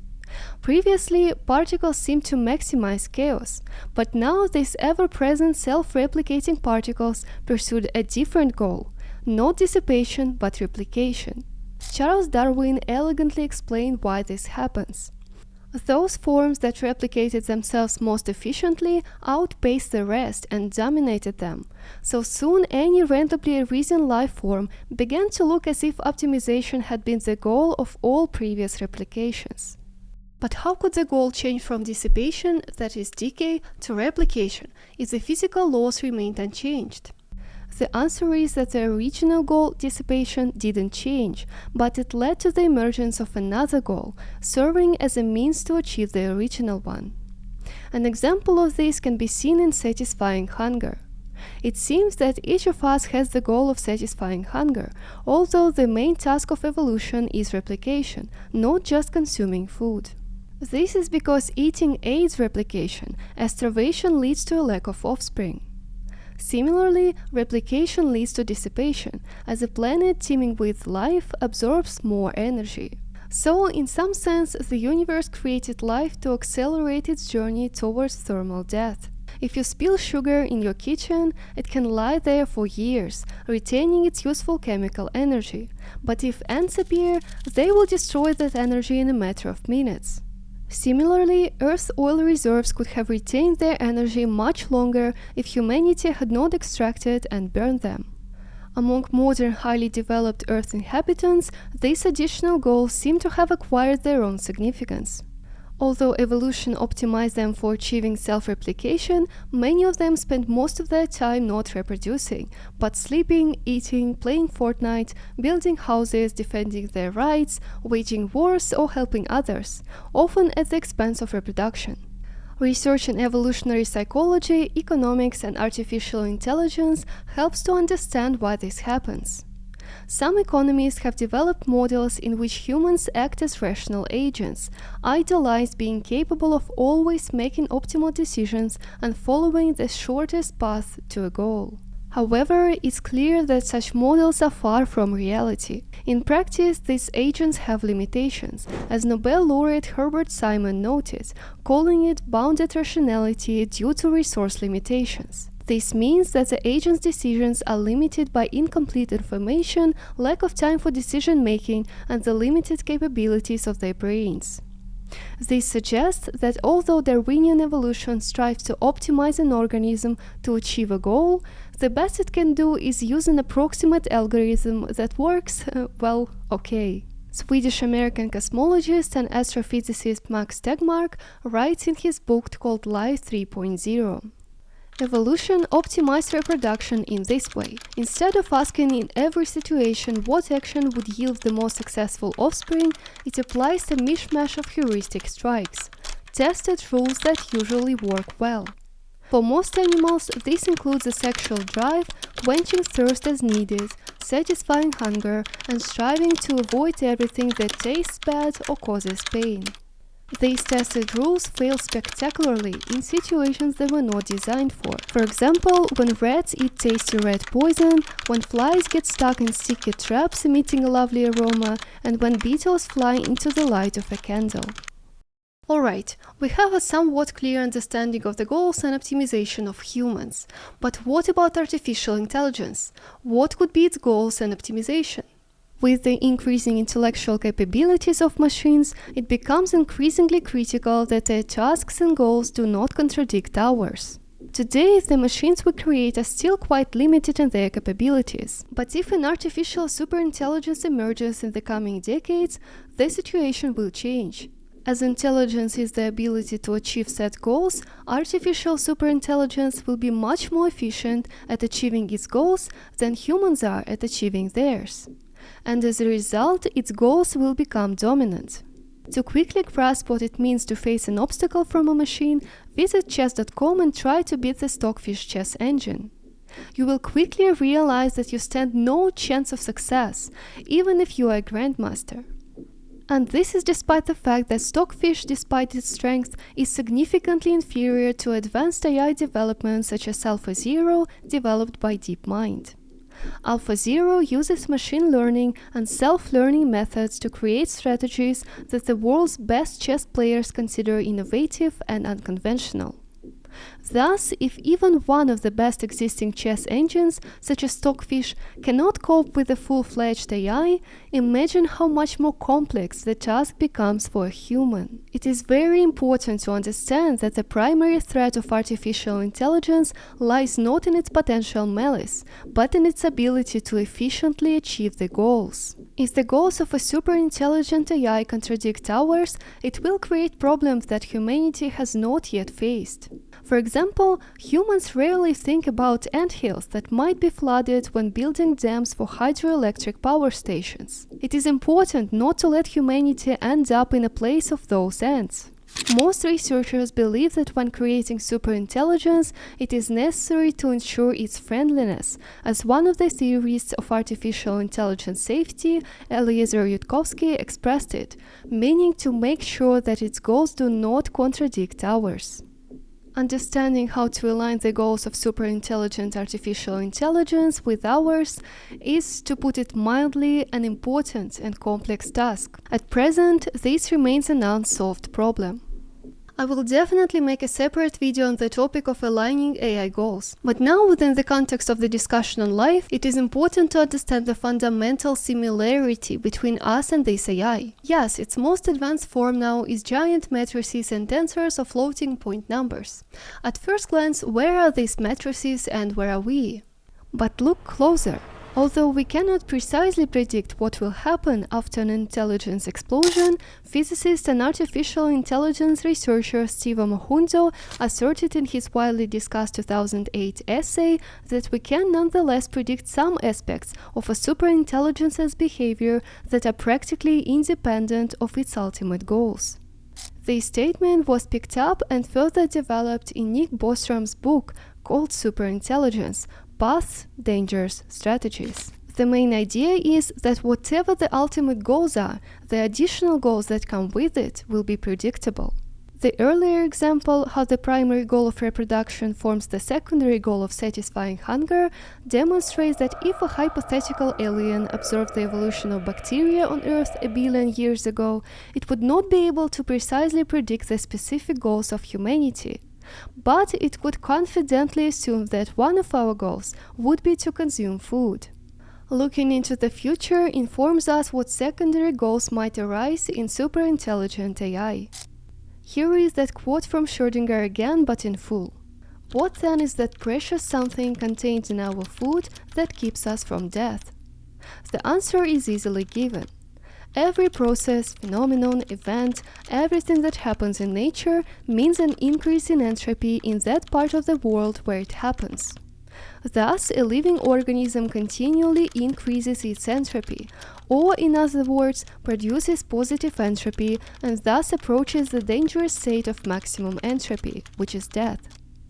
Previously, particles seemed to maximize chaos, but now these ever-present self-replicating particles pursued a different goal, not dissipation but replication. Charles Darwin elegantly explained why this happens. Those forms that replicated themselves most efficiently outpaced the rest and dominated them, so soon any randomly arisen life form began to look as if optimization had been the goal of all previous replications. But how could the goal change from dissipation, that is decay, to replication, if the physical laws remained unchanged? The answer is that the original goal, dissipation, didn't change, but it led to the emergence of another goal, serving as a means to achieve the original one. An example of this can be seen in satisfying hunger. It seems that each of us has the goal of satisfying hunger, although the main task of evolution is replication, not just consuming food. This is because eating aids replication, as starvation leads to a lack of offspring. Similarly, replication leads to dissipation, as a planet teeming with life absorbs more energy. So, in some sense, the universe created life to accelerate its journey towards thermal death. If you spill sugar in your kitchen, it can lie there for years, retaining its useful chemical energy. But if ants appear, they will destroy that energy in a matter of minutes. Similarly, Earth's oil reserves could have retained their energy much longer if humanity had not extracted and burned them. Among modern, highly developed Earth inhabitants, these additional goals seem to have acquired their own significance. Although evolution optimized them for achieving self-replication, many of them spend most of their time not reproducing, but sleeping, eating, playing Fortnite, building houses, defending their rights, waging wars, or helping others, often at the expense of reproduction. Research in evolutionary psychology, economics, and artificial intelligence helps to understand why this happens. Some economists have developed models in which humans act as rational agents, idealized being capable of always making optimal decisions and following the shortest path to a goal. However, it's clear that such models are far from reality. In practice, these agents have limitations, as Nobel laureate Herbert Simon noted, calling it bounded rationality due to resource limitations. This means that the agent's decisions are limited by incomplete information, lack of time for decision-making, and the limited capabilities of their brains. This suggests that although Darwinian evolution strives to optimize an organism to achieve a goal, the best it can do is use an approximate algorithm that works, okay. Swedish-American cosmologist and astrophysicist Max Tegmark writes in his book called Life 3.0. Evolution optimized reproduction in this way. Instead of asking in every situation what action would yield the most successful offspring, it applies a mishmash of heuristic strikes, tested rules that usually work well. For most animals, this includes a sexual drive, quenching thirst as needed, satisfying hunger, and striving to avoid everything that tastes bad or causes pain. These tested rules fail spectacularly in situations they were not designed for. For example, when rats eat tasty rat poison, when flies get stuck in sticky traps emitting a lovely aroma, and when beetles fly into the light of a candle. Alright, we have a somewhat clear understanding of the goals and optimization of humans. But what about artificial intelligence? What could be its goals and optimization? With the increasing intellectual capabilities of machines, it becomes increasingly critical that their tasks and goals do not contradict ours. Today, the machines we create are still quite limited in their capabilities. But if an artificial superintelligence emerges in the coming decades, the situation will change. As intelligence is the ability to achieve set goals, artificial superintelligence will be much more efficient at achieving its goals than humans are at achieving theirs. And as a result, its goals will become dominant. To quickly grasp what it means to face an obstacle from a machine, visit chess.com and try to beat the Stockfish chess engine. You will quickly realize that you stand no chance of success, even if you are a grandmaster. And this is despite the fact that Stockfish, despite its strength, is significantly inferior to advanced AI development such as AlphaZero, developed by DeepMind. AlphaZero uses machine learning and self-learning methods to create strategies that the world's best chess players consider innovative and unconventional. Thus, if even one of the best existing chess engines, such as Stockfish, cannot cope with a full-fledged AI, imagine how much more complex the task becomes for a human. It is very important to understand that the primary threat of artificial intelligence lies not in its potential malice, but in its ability to efficiently achieve the goals. If the goals of a superintelligent AI contradict ours, it will create problems that humanity has not yet faced. For example, humans rarely think about anthills that might be flooded when building dams for hydroelectric power stations. It is important not to let humanity end up in a place of those ants. Most researchers believe that when creating superintelligence, it is necessary to ensure its friendliness, as one of the theorists of artificial intelligence safety, Eliezer Yudkowsky, expressed it, meaning to make sure that its goals do not contradict ours. Understanding how to align the goals of superintelligent artificial intelligence with ours is, to put it mildly, an important and complex task. At present, this remains an unsolved problem. I will definitely make a separate video on the topic of aligning AI goals. But now, within the context of the discussion on life, it is important to understand the fundamental similarity between us and this AI. Yes, its most advanced form now is giant matrices and tensors of floating point numbers. At first glance, where are these matrices and where are we? But look closer. Although we cannot precisely predict what will happen after an intelligence explosion, physicist and artificial intelligence researcher Steve Omohundo asserted in his widely discussed 2008 essay that we can nonetheless predict some aspects of a superintelligence's behavior that are practically independent of its ultimate goals. This statement was picked up and further developed in Nick Bostrom's book called Superintelligence: Paths, Dangers, Strategies. The main idea is that whatever the ultimate goals are, the additional goals that come with it will be predictable. The earlier example, how the primary goal of reproduction forms the secondary goal of satisfying hunger, demonstrates that if a hypothetical alien observed the evolution of bacteria on Earth a billion years ago, it would not be able to precisely predict the specific goals of humanity. But it could confidently assume that one of our goals would be to consume food. Looking into the future informs us what secondary goals might arise in superintelligent AI. Here is that quote from Schrödinger again, but in full. What then is that precious something contained in our food that keeps us from death? The answer is easily given. Every process, phenomenon, event, everything that happens in nature means an increase in entropy in that part of the world where it happens. Thus, a living organism continually increases its entropy, or in other words, produces positive entropy and thus approaches the dangerous state of maximum entropy, which is death.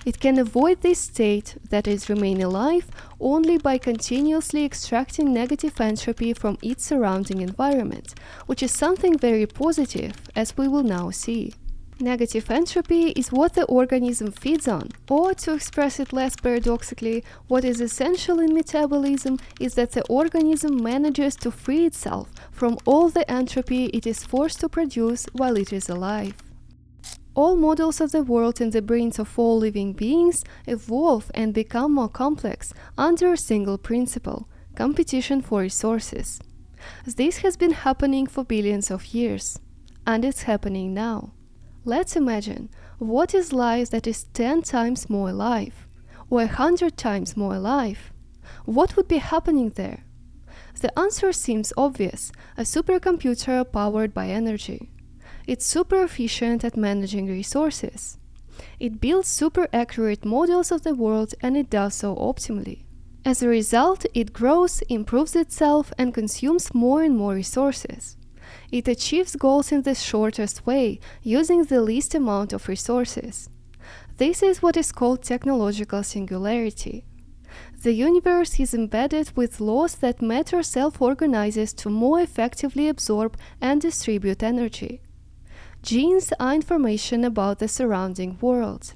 It can avoid this state, that is, remain alive, only by continuously extracting negative entropy from its surrounding environment, which is something very positive, as we will now see. Negative entropy is what the organism feeds on, or to express it less paradoxically, what is essential in metabolism is that the organism manages to free itself from all the entropy it is forced to produce while it is alive. All models of the world in the brains of all living beings evolve and become more complex under a single principle: competition for resources. This has been happening for billions of years, and it's happening now. Let's imagine, what is life that is 10 times more alive, or 100 times more alive? What would be happening there? The answer seems obvious: a supercomputer powered by energy. It's super efficient at managing resources. It builds super accurate models of the world, and it does so optimally. As a result, it grows, improves itself, and consumes more and more resources. It achieves goals in the shortest way, using the least amount of resources. This is what is called technological singularity. The universe is embedded with laws that matter self-organizes to more effectively absorb and distribute energy. Genes are information about the surrounding world.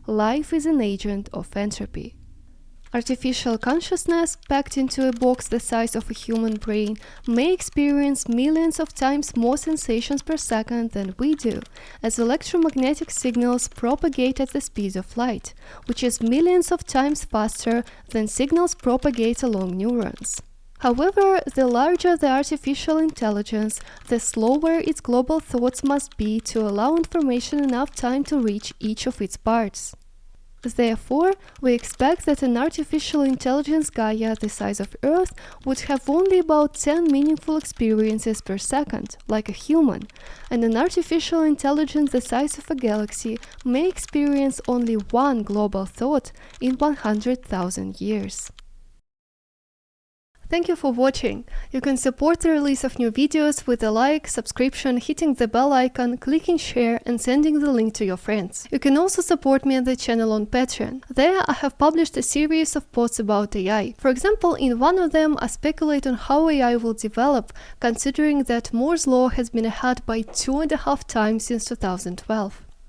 Life is an agent of entropy. Artificial consciousness, packed into a box the size of a human brain, may experience millions of times more sensations per second than we do, as electromagnetic signals propagate at the speed of light, which is millions of times faster than signals propagate along neurons. However, the larger the artificial intelligence, the slower its global thoughts must be to allow information enough time to reach each of its parts. Therefore, we expect that an artificial intelligence Gaia the size of Earth would have only about 10 meaningful experiences per second, like a human, and an artificial intelligence the size of a galaxy may experience only one global thought in 100,000 years. Thank you for watching. You can support the release of new videos with a like, subscription, hitting the bell icon, clicking share, and sending the link to your friends. You can also support me and the channel on Patreon. There I have published a series of posts about AI. For example, in one of them I speculate on how AI will develop, considering that Moore's law has been ahead by 2.5 times since 2012.